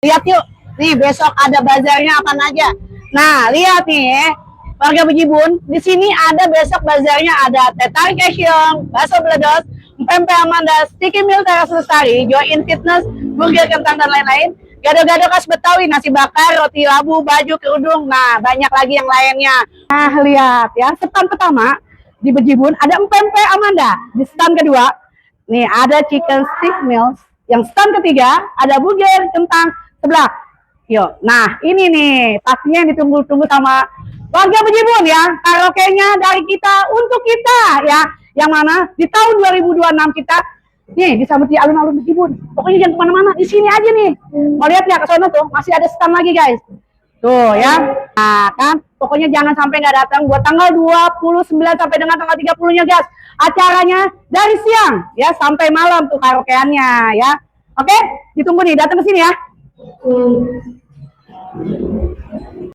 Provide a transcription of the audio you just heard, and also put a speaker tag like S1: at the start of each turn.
S1: Lihat yuk, nih besok ada bazarnya apa aja. Nah, lihat nih, warga Bejibun, di sini ada besok bazarnya ada teh tarik kesyong, bakso bledos, pempek Amanda, sticky meal teras lestari, join fitness, burger kentang dan lain-lain. Gado-gado khas Betawi, nasi bakar, roti labu, baju, kerudung. Nah, banyak lagi yang lainnya. Nah, lihat ya, stand pertama di Bejibun ada pempek Amanda. Di stand kedua, nih ada chicken stick meals. Yang stand ketiga ada burger kentang sebelah. Yuk, nah ini nih pastinya yang ditunggu-tunggu sama warga Bejibun ya. Karaoke-nya dari kita untuk kita ya. Yang mana di tahun 2026 kita nih disambut di alun-alun Bejibun. Pokoknya jangan kemana-mana, di sini aja nih. Mau lihat ya ke sana tuh masih ada stand lagi guys. Tuh ya. Nah kan pokoknya jangan sampai nggak datang buat tanggal 29 sampai dengan tanggal 30-nya guys. Acaranya dari siang ya sampai malam tuh karaokeannya ya. Oke, ditunggu nih datang ke sini ya.